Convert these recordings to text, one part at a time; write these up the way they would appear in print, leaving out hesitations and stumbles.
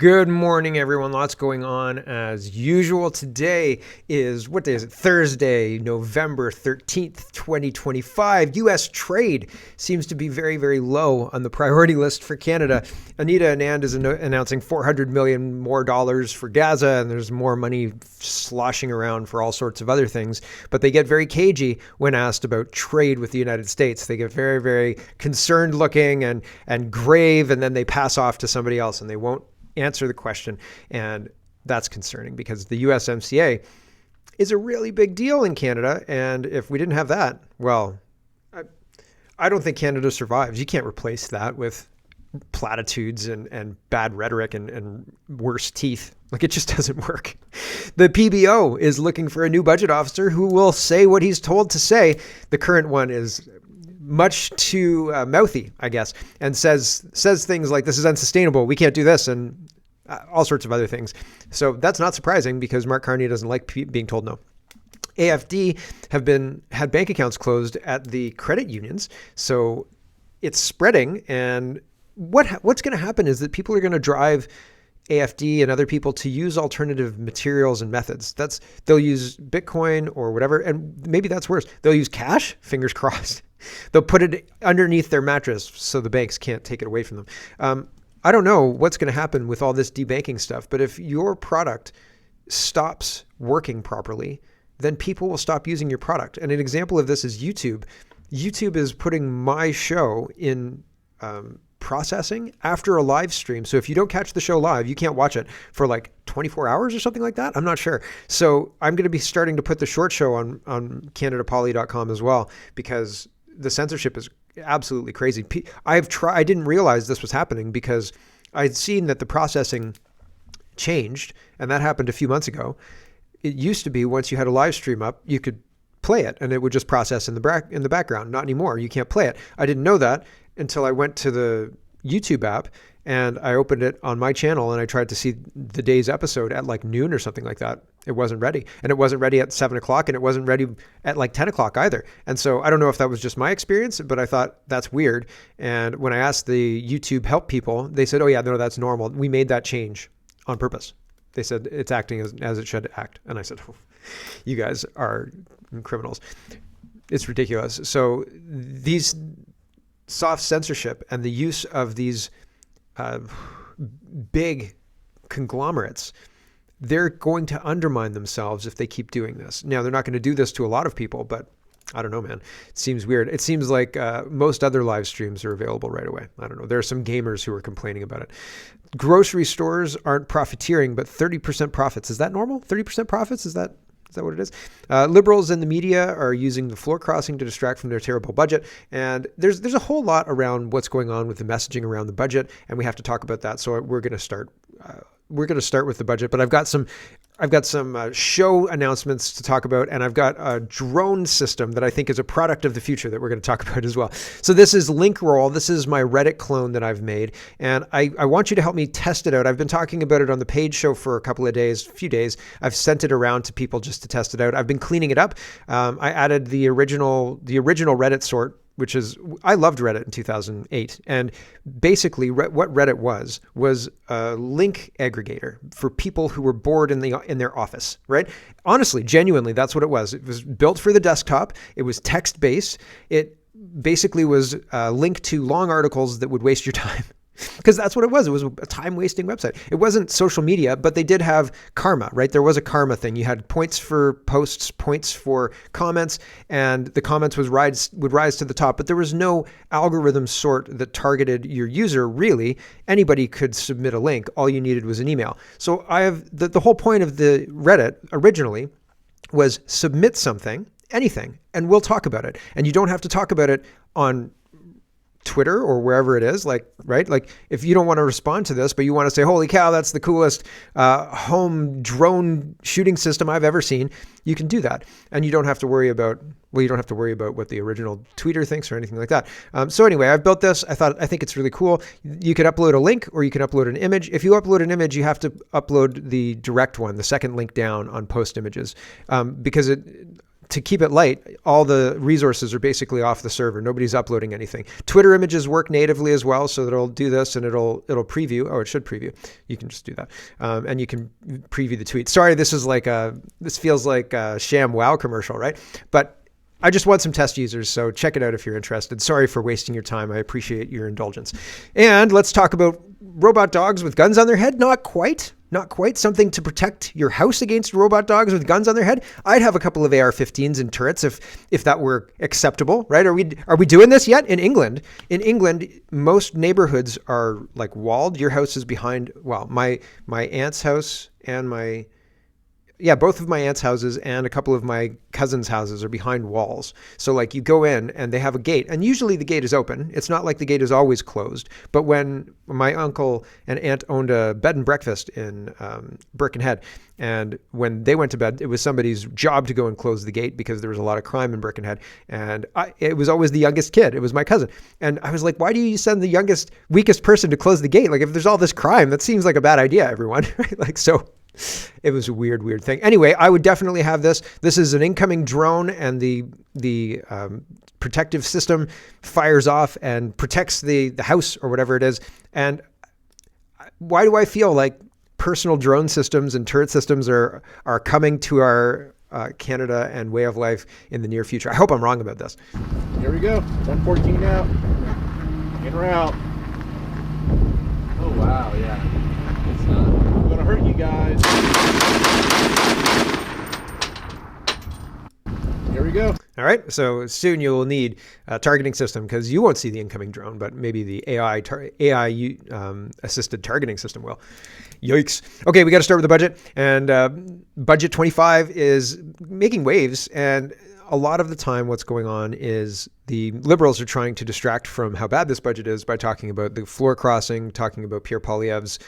Good morning, everyone. Lots going on as usual. Today is, what day is it? Thursday, November 13th, 2025. U.S. trade seems to be very, very low on the priority list for Canada. Anita Anand is announcing $400 million more for Gaza, and there's more money sloshing around for all sorts of other things. But they get very cagey when asked about trade with the United States. They get very, very concerned looking and grave, and then they pass off to somebody else, and they won't answer the question. And that's concerning because the USMCA is a really big deal in Canada. And if we didn't have that, well, I don't think Canada survives. You can't replace that with platitudes and bad rhetoric and worse teeth. Like, it just doesn't work. The PBO is looking for a new budget officer who will say what he's told to say. The current one is much too mouthy, I guess, and says things like, this is unsustainable, we can't do this, and all sorts of other things. So that's not surprising because Mark Carney doesn't like being told no. AFD had bank accounts closed at the credit unions, so it's spreading. And what's going to happen is that people are going to drive AFD and other people to use alternative materials and methods. They'll use Bitcoin or whatever, and maybe that's worse. They'll use cash, fingers crossed. They'll put it underneath their mattress so the banks can't take it away from them. I don't know what's going to happen with all this debanking stuff, but if your product stops working properly, then people will stop using your product. And an example of this is YouTube. YouTube is putting my show in processing after a live stream. So if you don't catch the show live, you can't watch it for like 24 hours or something like that. I'm not sure. So I'm going to be starting to put the short show on CanadaPoly.com as well, because the censorship is absolutely crazy. I didn't realize this was happening because I'd seen that the processing changed, and that happened a few months ago. It used to be once you had a live stream up, you could play it and it would just process in the background. Not anymore. You can't play it. I didn't know that until I went to the YouTube app and I opened it on my channel and I tried to see the day's episode at like noon or something like that. It wasn't ready. And it wasn't ready at 7 o'clock, and it wasn't ready at like 10 o'clock either. And so I don't know if that was just my experience, but I thought that's weird. And when I asked the YouTube help people, they said, oh yeah, no, that's normal. We made that change on purpose. They said it's acting as it should act. And I said, oh, you guys are criminals. It's ridiculous. So these soft censorship and the use of these big conglomerates, they're going to undermine themselves if they keep doing this. Now, they're not going to do this to a lot of people, but I don't know, man. It seems weird. It seems like most other live streams are available right away. I don't know. There are some gamers who are complaining about it. Grocery stores aren't profiteering, but 30% profits. Is that normal? 30% profits? Is that what it is? Liberals in the media are using the floor crossing to distract from their terrible budget. And there's a whole lot around what's going on with the messaging around the budget, and we have to talk about that. So we're going to start with the budget, but I've got some show announcements to talk about, and I've got a drone system that I think is a product of the future that we're going to talk about as well. So this is Linkroll. This is my Reddit clone that I've made, and I want you to help me test it out. I've been talking about it on the page show for a few days. I've sent it around to people just to test it out. I've been cleaning it up. I added the original Reddit sort, which is, I loved Reddit in 2008. And basically what Reddit was a link aggregator for people who were bored in their office, right? Honestly, genuinely, that's what it was. It was built for the desktop. It was text-based. It basically was linked to long articles that would waste your time. Because that's what it was. It was a time-wasting website. It wasn't social media, but they did have karma, right? There was a karma thing. You had points for posts, points for comments, and the comments would rise to the top. But there was no algorithm sort that targeted your user, really. Anybody could submit a link. All you needed was an email. So I have the whole point of the Reddit originally was submit something, anything, and we'll talk about it. And you don't have to talk about it on Twitter or wherever it is, like, right? Like, if you don't want to respond to this, but you want to say, holy cow, that's the coolest home drone shooting system I've ever seen, you can do that. And you don't have to worry about what the original tweeter thinks or anything like that. So anyway, I've built this. I think it's really cool. You could upload a link or you can upload an image. If you upload an image, you have to upload the direct one, the second link down on post images, because to keep it light, all the resources are basically off the server. Nobody's uploading anything. Twitter images work natively as well, so that it'll do this and it'll preview. Oh, it should preview. You can just do that, and you can preview the tweet. Sorry, this feels like a sham WoW commercial, right? But I just want some test users, so check it out if you're interested. Sorry for wasting your time. I appreciate your indulgence. And let's talk about robot dogs with guns on their head. Not quite. Something to protect your house against robot dogs with guns on their head. I'd have a couple of AR-15s and turrets if that were acceptable, right? Are we doing this yet in England? In England, most neighborhoods are like walled. Your house is behind. Well, my aunt's house and both of my aunt's houses and a couple of my cousins' houses are behind walls. So like you go in and they have a gate, and usually the gate is open. It's not like the gate is always closed. But when my uncle and aunt owned a bed and breakfast in Birkenhead, and when they went to bed, it was somebody's job to go and close the gate because there was a lot of crime in Birkenhead. And it was always the youngest kid. It was my cousin. And I was like, why do you send the youngest, weakest person to close the gate? Like if there's all this crime, that seems like a bad idea, everyone. Right? Like, so it was a weird thing. Anyway, I would definitely have this. This is an incoming drone, and the protective system fires off and protects the house or whatever it is. And why do I feel like personal drone systems and turret systems are coming to our Canada and way of life in the near future? I hope I'm wrong about this. Here we go. 114 now. In route. Oh wow, yeah. It's gonna hurt you guys. Here we go. All right, so soon you will need a targeting system because you won't see the incoming drone, but maybe the AI assisted targeting system will. Yikes. Okay, we got to start with the budget, and budget 25 is making waves, and a lot of the time what's going on is the Liberals are trying to distract from how bad this budget is by talking about the floor crossing, talking about Pierre Poilievre's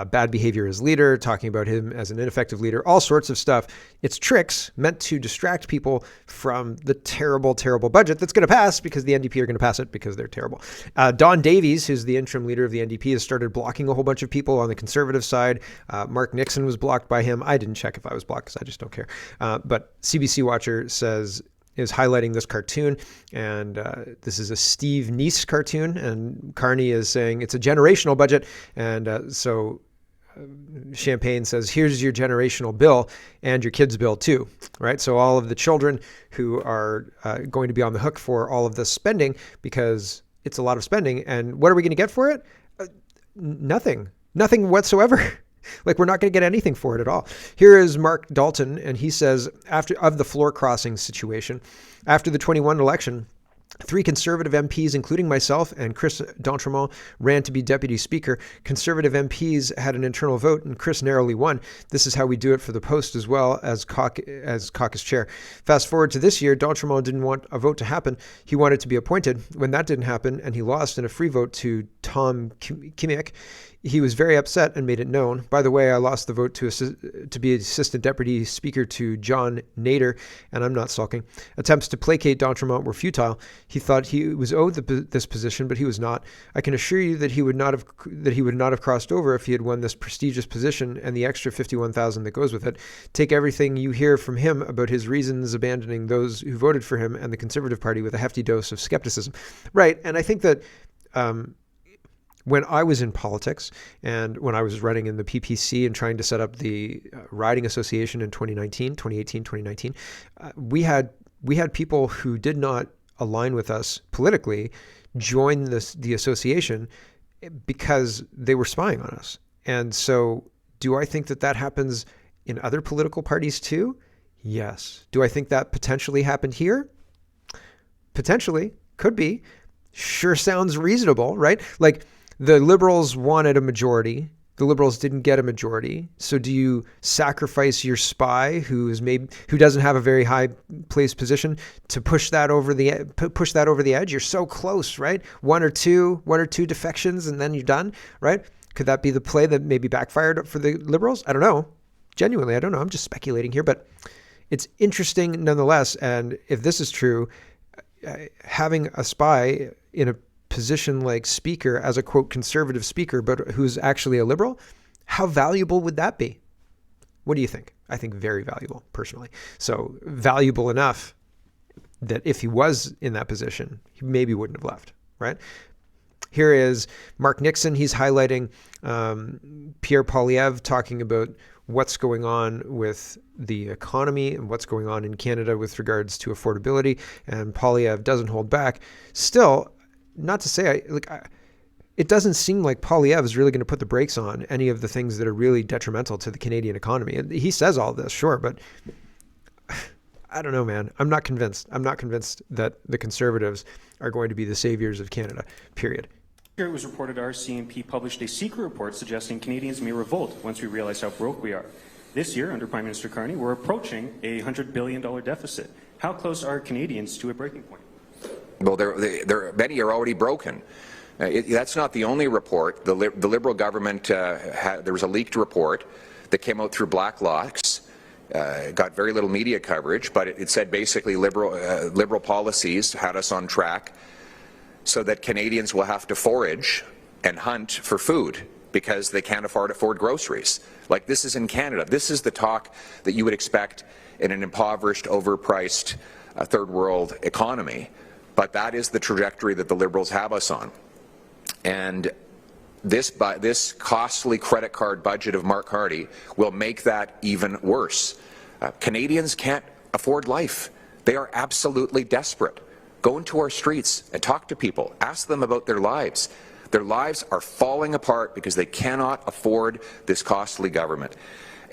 bad behavior as leader, talking about him as an ineffective leader, all sorts of stuff. It's tricks meant to distract people from the terrible, terrible budget that's going to pass because the NDP are going to pass it because they're terrible. Don Davies, who's the interim leader of the NDP, has started blocking a whole bunch of people on the Conservative side. Mark Nixon was blocked by him. I didn't check if I was blocked because I just don't care. But CBC Watcher is highlighting this cartoon, and this is a Steve Neese cartoon, and Carney is saying it's a generational budget, and so Champagne says, here's your generational bill and your kids' bill too, right? So all of the children who are going to be on the hook for all of this spending because it's a lot of spending, and what are we going to get for it? Nothing whatsoever. Like, we're not going to get anything for it at all. Here is Mark Dalton, and he says, of the floor crossing situation, after the 21 election, 3 Conservative MPs, including myself and Chris d'Entremont, ran to be Deputy Speaker. Conservative MPs had an internal vote, and Chris narrowly won. This is how we do it for the post as well as caucus chair. Fast forward to this year, d'Entremont didn't want a vote to happen. He wanted to be appointed. When that didn't happen, and he lost in a free vote to Tom Kimmich, he was very upset and made it known. By the way, I lost the vote to be Assistant Deputy Speaker to John Nader, and I'm not sulking. Attempts to placate d'Entremont were futile. He thought he was owed this position, but he was not. I can assure you that he would not have crossed over if he had won this prestigious position and the extra 51,000 that goes with it. Take everything you hear from him about his reasons abandoning those who voted for him and the Conservative Party with a hefty dose of skepticism. Right, and I think that when I was in politics and when I was running in the PPC and trying to set up the riding association in 2019, we had people who did not align with us politically join the association because they were spying on us. And so do I think that happens in other political parties too? Yes. Do I think that potentially happened here? Potentially. Could be. Sure sounds reasonable, right? Like, the Liberals wanted a majority. The Liberals didn't get a majority. So do you sacrifice your spy who doesn't have a very high placed position to push that over the edge? You're so close, right? One or two defections and then you're done, right? Could that be the play that maybe backfired for the Liberals? I don't know. Genuinely, I don't know. I'm just speculating here, but it's interesting nonetheless. And if this is true, having a spy in a position like speaker as a quote conservative speaker, but who's actually a liberal, how valuable would that be? What do you think? I think very valuable, personally. So valuable enough that if he was in that position, he maybe wouldn't have left, right? Here is Mark Nixon. He's highlighting Pierre Poilievre talking about what's going on with the economy and what's going on in Canada with regards to affordability. And Poilievre doesn't hold back. Still, not to say, it doesn't seem like Poilievre is really going to put the brakes on any of the things that are really detrimental to the Canadian economy. He says all this, sure, but I don't know, man. I'm not convinced. I'm not convinced that the Conservatives are going to be the saviors of Canada, period. It was reported RCMP published a secret report suggesting Canadians may revolt once we realize how broke we are. This year, under Prime Minister Carney, we're approaching a $100 billion deficit. How close are Canadians to a breaking point? Well, many are already broken. That's not the only report. The Liberal government, there was a leaked report that came out through Black Locks. Got very little media coverage, but it said basically liberal policies had us on track so that Canadians will have to forage and hunt for food because they can't afford groceries. Like, this is in Canada. This is the talk that you would expect in an impoverished, overpriced third world economy. But that is the trajectory that the Liberals have us on. And this costly credit card budget of Mark Carney will make that even worse. Canadians can't afford life. They are absolutely desperate. Go into our streets and talk to people. Ask them about their lives. Their lives are falling apart because they cannot afford this costly government.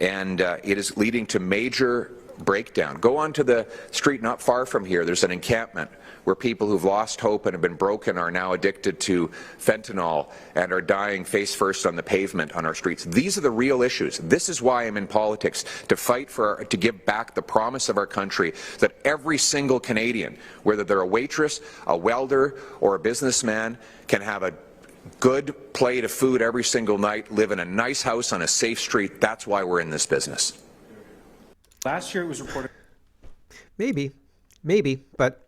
And it is leading to major breakdown. Go onto the street not far from here. There's an encampment where people who've lost hope and have been broken are now addicted to fentanyl and are dying face first on the pavement on our streets. These are the real issues. This is why I'm in politics, to fight to give back the promise of our country that every single Canadian, whether they're a waitress, a welder, or a businessman, can have a good plate of food every single night, live in a nice house on a safe street. That's why we're in this business. Last year it was reported. Maybe, but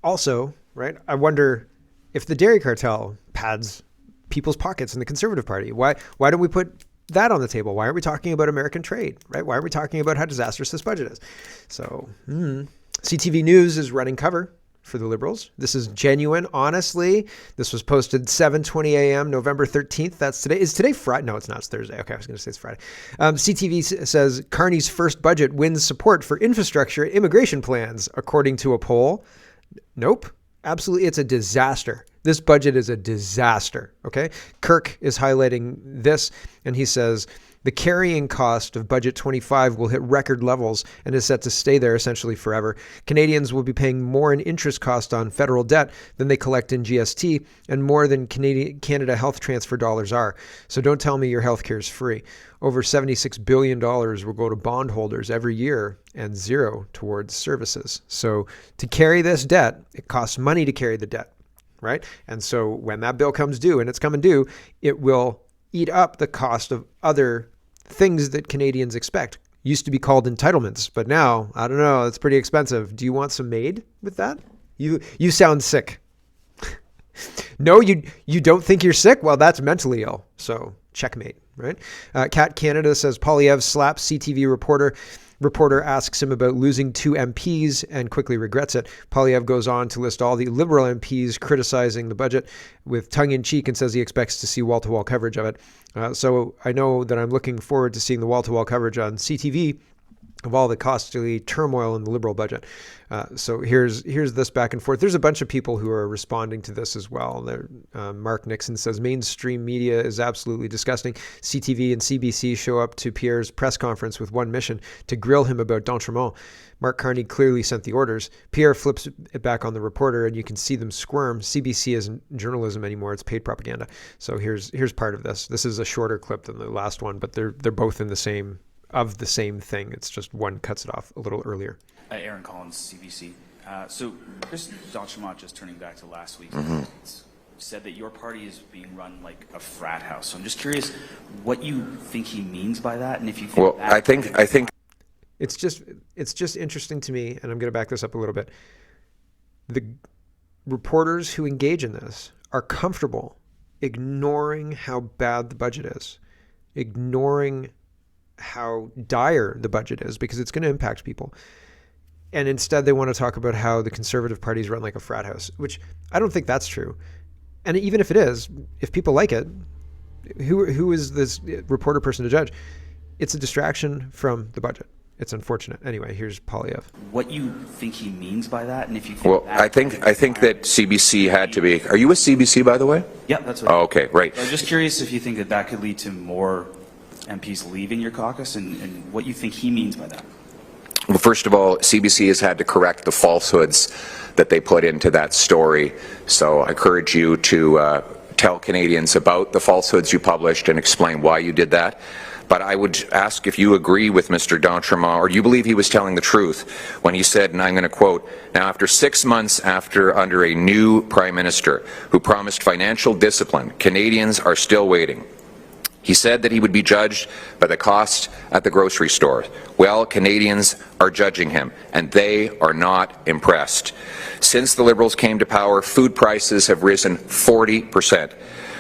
also, right, I wonder if the dairy cartel pads people's pockets in the Conservative Party. Why don't we put that on the table? Why aren't we talking about American trade, right? Why aren't we talking about how disastrous this budget is? So, CTV News is running cover for the Liberals. This is genuine, honestly. This was posted 7:20 a.m. November 13th. That's today. Is today Friday? No, it's not. It's Thursday. Okay, I was going to say it's Friday. CTV says Carney's first budget wins support for infrastructure and immigration plans, according to a poll. Nope. Absolutely. It's a disaster. This budget is a disaster. Okay. Kirk is highlighting this, and he says the carrying cost of budget 25 will hit record levels and is set to stay there essentially forever. Canadians will be paying more in interest cost on federal debt than they collect in GST, and more than Canada health transfer dollars are. So don't tell me your health care is free. Over $76 billion will go to bondholders every year and zero towards services. So to carry this debt, it costs money to carry the debt, right? And so when that bill comes due, and it's coming due, it will eat up the cost of other things that Canadians expect. Used to be called entitlements, but now, I don't know, it's pretty expensive. Do you want some aid with that? You sound sick. No, you don't think you're sick? Well, that's mentally ill. So checkmate, right? Cat Canada says Poilievre slaps CTV reporter. Reporter asks him about losing 2 MPs and quickly regrets it. Poilievre goes on to list all the Liberal MPs criticizing the budget with tongue-in-cheek and says he expects to see wall-to-wall coverage of it. So I know that I'm looking forward to seeing the wall-to-wall coverage on CTV of all the costly turmoil in the Liberal budget. So here's this back and forth. There's a bunch of people who are responding to this as well. Mark Nixon says mainstream media is absolutely disgusting. CTV and CBC show up to Pierre's press conference with one mission: to grill him about d'Entremont. Mark Carney clearly sent the orders. Pierre flips it back on the reporter, and you can see them squirm. CBC isn't journalism anymore; it's paid propaganda. So here's part of this. This is a shorter clip than the last one, but they're both in the same thing. It's just one cuts it off a little earlier. Aaron Collins, CBC. So Chris d'Entremont, just turning back to last week, said that your party is being run like a frat house. So I'm just curious what you think he means by that, and if you think well, that I think it's just interesting to me, and I'm going to back this up a little bit. The reporters who engage in this are comfortable ignoring how bad the budget is, ignoring how dire the budget is because it's going to impact people. And instead they want to talk about how the Conservative Party's run like a frat house, which I don't think that's true. And even if it is, if people like it, who is this reporter person to judge? It's a distraction from the budget. It's unfortunate. Anyway, here's Poilievre. What you think he means by that, and if you think Well, I think that CBC had to be. Are you with CBC, by the way? Yeah, that's right. Oh, okay, right. I was just curious if you think that could lead to more MPs leaving your caucus, and what you think he means by that. Well, first of all, CBC has had to correct the falsehoods that they put into that story. So I encourage you to tell Canadians about the falsehoods you published and explain why you did that. But I would ask if you agree with Mr. d'Entremont, or do you believe he was telling the truth when he said, and I'm going to quote, "Now, after 6 months under a new Prime Minister who promised financial discipline, Canadians are still waiting." He said that he would be judged by the cost at the grocery store. Well, Canadians are judging him, and they are not impressed. Since the Liberals came to power, food prices have risen 40%.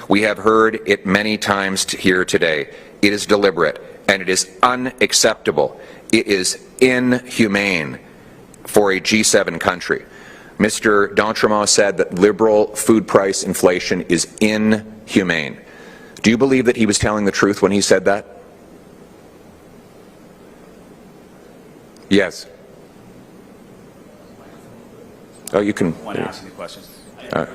We have heard it many times here today. It is deliberate, and it is unacceptable. It is inhumane for a G7 country. Mr. d'Entremont said that Liberal food price inflation is inhumane. Do you believe that he was telling the truth when he said that? Yes. Oh, you can. One asking the questions. I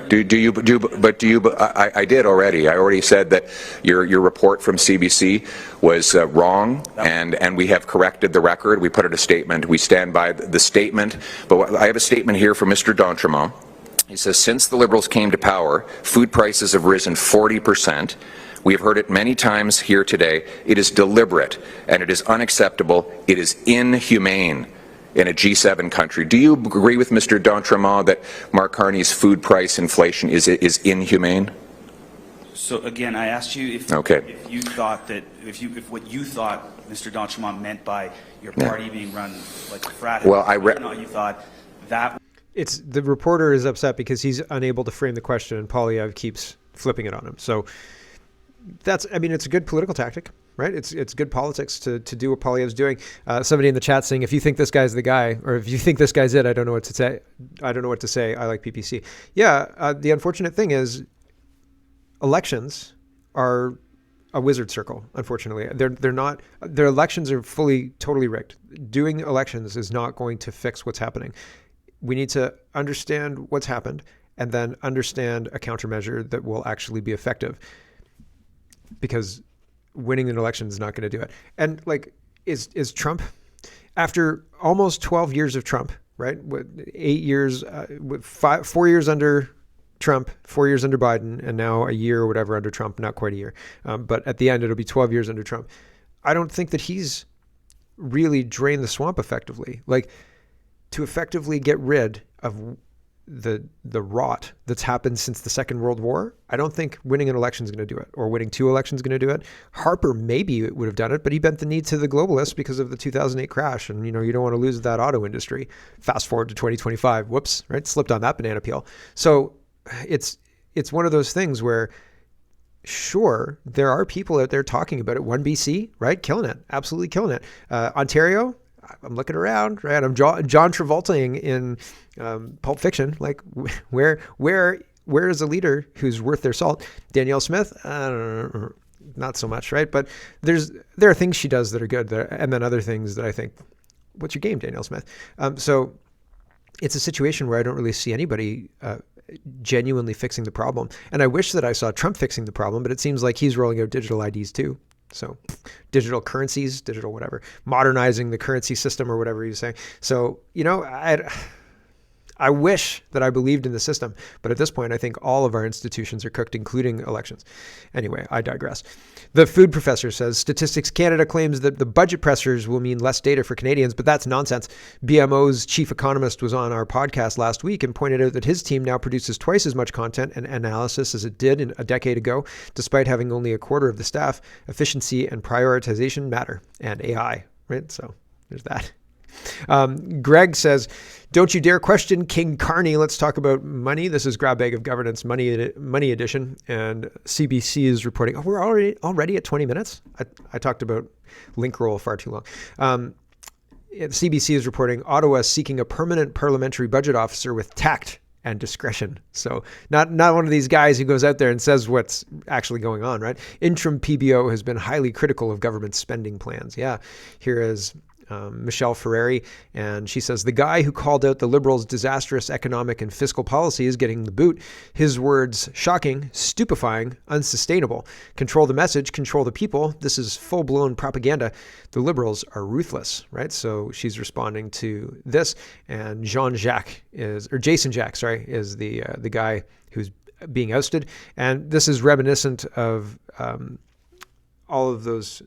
did already. I already said that your report from CBC was wrong, and we have corrected the record. We put out a statement. We stand by the statement. But I have a statement here from Mr. d'Entremont. He says, since the Liberals came to power, food prices have risen 40%. We have heard it many times here today. It is deliberate, and it is unacceptable. It is inhumane in a G7 country. Do you agree with Mr. d'Entremont that Mark Carney's food price inflation is inhumane? So again, I asked you if you thought that if what you thought Mr. d'Entremont meant by your party being run like a frat house, whether or not you thought that. It's the reporter is upset because he's unable to frame the question, and Poilievre keeps flipping it on him. So it's a good political tactic, right? It's good politics to do what Poilievre's doing. Somebody in the chat saying, if you think this guy's the guy, or if you think this guy's it, I don't know what to say. I don't know what to say. I like PPC. Yeah. The unfortunate thing is elections are a wizard circle. Unfortunately, they're not. Their elections are totally rigged. Doing elections is not going to fix what's happening. We need to understand what's happened and then understand a countermeasure that will actually be effective, because winning an election is not going to do it. And is Trump, after almost 12 years of Trump, right? 8 years, 4 years under Trump, 4 years under Biden, and now a year or whatever under Trump, not quite a year. But at the end, it'll be 12 years under Trump. I don't think that he's really drained the swamp effectively. To effectively get rid of the rot that's happened since the Second World War, I don't think winning an election is going to do it, or winning 2 elections is going to do it. Harper maybe would have done it, but he bent the knee to the globalists because of the 2008 crash, and you don't want to lose that auto industry. Fast forward to 2025, whoops, right? Slipped on that banana peel. So it's one of those things where, sure, there are people out there talking about it. 1BC, right? Killing it, absolutely killing it. Ontario, I'm looking around, right? I'm John Travoltaing in Pulp Fiction. Where is a leader who's worth their salt? Danielle Smith, I don't know, not so much, right? But there are things she does that are good, and then other things that I think, what's your game, Danielle Smith? So it's a situation where I don't really see anybody genuinely fixing the problem. And I wish that I saw Trump fixing the problem, but it seems like he's rolling out digital IDs too. So digital currencies, digital whatever, modernizing the currency system or whatever you're saying. So, I wish that I believed in the system, but at this point, I think all of our institutions are cooked, including elections. Anyway, I digress. The food professor says, Statistics Canada claims that the budget pressures will mean less data for Canadians, but that's nonsense. BMO's chief economist was on our podcast last week and pointed out that his team now produces twice as much content and analysis as it did a decade ago, despite having only a quarter of the staff. Efficiency and prioritization matter, and AI, right? So there's that. Greg says, don't you dare question King Carney. Let's talk about money. This is Grab Bag of Governance Money Edition. And CBC is reporting, we're already at 20 minutes. I talked about link roll far too long. CBC is reporting Ottawa seeking a permanent parliamentary budget officer with tact and discretion. So not one of these guys who goes out there and says what's actually going on, right? Interim PBO has been highly critical of government spending plans. Yeah, here is Michelle Ferreri, and she says, the guy who called out the Liberals' disastrous economic and fiscal policy is getting the boot. His words, shocking, stupefying, unsustainable. Control the message, control the people. This is full-blown propaganda. The Liberals are ruthless, right? So she's responding to this, and Jason Jacques, is the guy who's being ousted. And this is reminiscent of all of those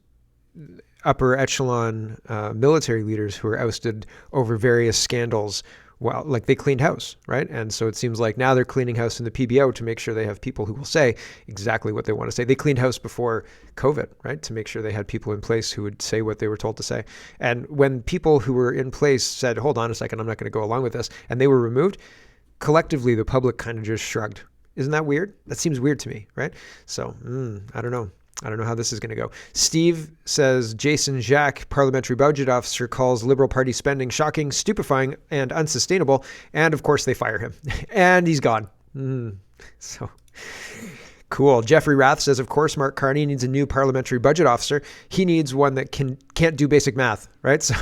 upper echelon military leaders who were ousted over various scandals. Well, like they cleaned house, right? And so it seems like now they're cleaning house in the PBO to make sure they have people who will say exactly what they want to say. They cleaned house before COVID, right? To make sure they had people in place who would say what they were told to say. And when people who were in place said, hold on a second, I'm not going to go along with this, and they were removed, collectively the public kind of just shrugged. Isn't that weird? That seems weird to me, right? So I don't know. I don't know how this is going to go. Steve says, Jason Jacques, parliamentary budget officer, calls Liberal Party spending shocking, stupefying, and unsustainable. And of course, they fire him. And he's gone. So cool. Jeffrey Rath says, of course, Mark Carney needs a new parliamentary budget officer. He needs one that can't do basic math, right? So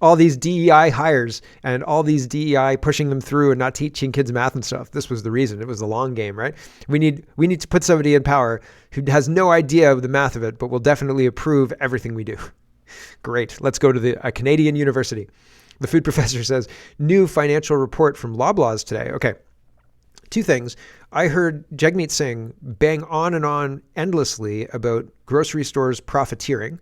all these DEI hires and all these DEI pushing them through and not teaching kids math and stuff. This was the reason. It was the long game, right? We need to put somebody in power who has no idea of the math of it, but will definitely approve everything we do. Great. Let's go to a Canadian university. The food professor says, new financial report from Loblaws today. Okay. Two things. I heard Jagmeet Singh bang on and on endlessly about grocery stores profiteering,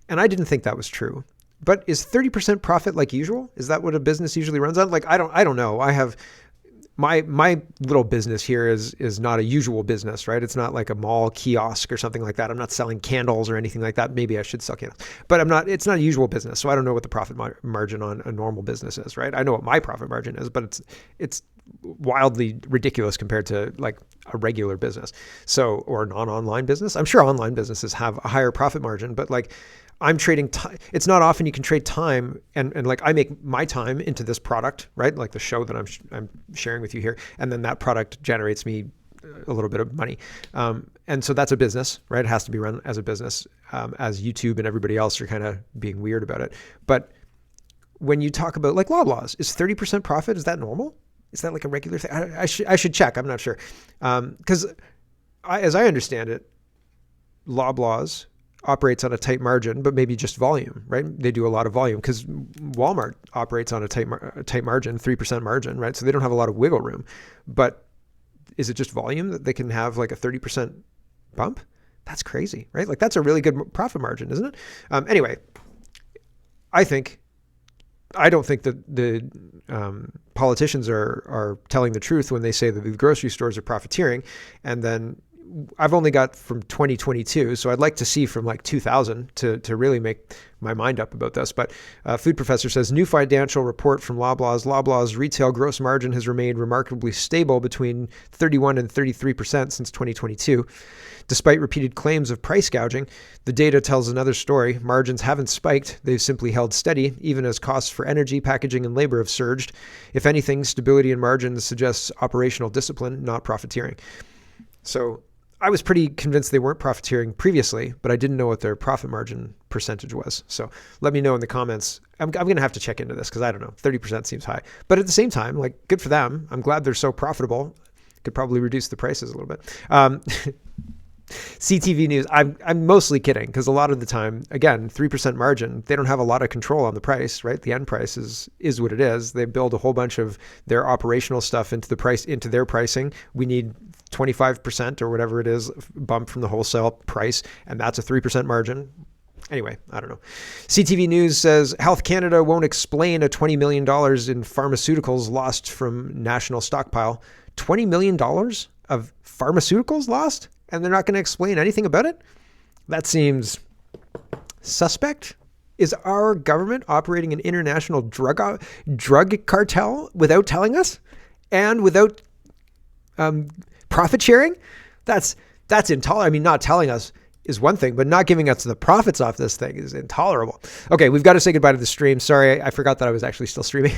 and I didn't think that was true. But is 30% profit like usual? Is that what a business usually runs on? Like, I don't know. I have my little business here is not a usual business, right? It's not like a mall kiosk or something like that. I'm not selling candles or anything like that. Maybe I should sell candles, but it's not a usual business. So I don't know what the profit margin on a normal business is, right? I know what my profit margin is, but it's wildly ridiculous compared to like a regular business. So, or a non-online business. I'm sure online businesses have a higher profit margin, but like, I'm trading time. It's not often you can trade time and like I make my time into this product, right? Like the show that I'm sharing with you here. And then that product generates me a little bit of money. And so that's a business, right? It has to be run as a business, as YouTube and everybody else are kind of being weird about it. But when you talk about like Loblaws, is 30% profit, is that normal? Is that like a regular thing? I should check. I'm not sure. Because as I understand it, Loblaws operates on a tight margin, but maybe just volume, right? They do a lot of volume because Walmart operates on a tight margin, 3% margin, right? So they don't have a lot of wiggle room. But is it just volume that they can have like a 30% bump? That's crazy, right? Like that's a really good profit margin, isn't it? Anyway, I don't think that the politicians are telling the truth when they say that the grocery stores are profiteering. And then I've only got from 2022, so I'd like to see from like 2000 to really make my mind up about this. But Food Professor says, new financial report from Loblaws. Loblaws' retail gross margin has remained remarkably stable between 31 and 33% since 2022. Despite repeated claims of price gouging, the data tells another story. Margins haven't spiked. They've simply held steady, even as costs for energy, packaging, and labor have surged. If anything, stability in margins suggests operational discipline, not profiteering. So I was pretty convinced they weren't profiteering previously, but I didn't know what their profit margin percentage was. So let me know in the comments. I'm going to have to check into this because I don't know. 30% seems high. But at the same time, like good for them. I'm glad they're so profitable. Could probably reduce the prices a little bit. CTV News, I'm mostly kidding because a lot of the time, again, 3% margin, they don't have a lot of control on the price, right? The end price is what it is. They build a whole bunch of their operational stuff into their pricing. We need 25% or whatever it is bump from the wholesale price, and that's a 3% margin. Anyway, I don't know. CTV News says Health Canada won't explain a $20 million in pharmaceuticals lost from national stockpile. $20 million of pharmaceuticals lost? And they're not going to explain anything about it? That seems suspect. Is our government operating an international drug cartel without telling us, and without profit sharing? That's intolerable. I mean, not telling us is one thing, but not giving us the profits off this thing is intolerable. Okay, we've got to say goodbye to the stream. Sorry, I forgot that I was actually still streaming.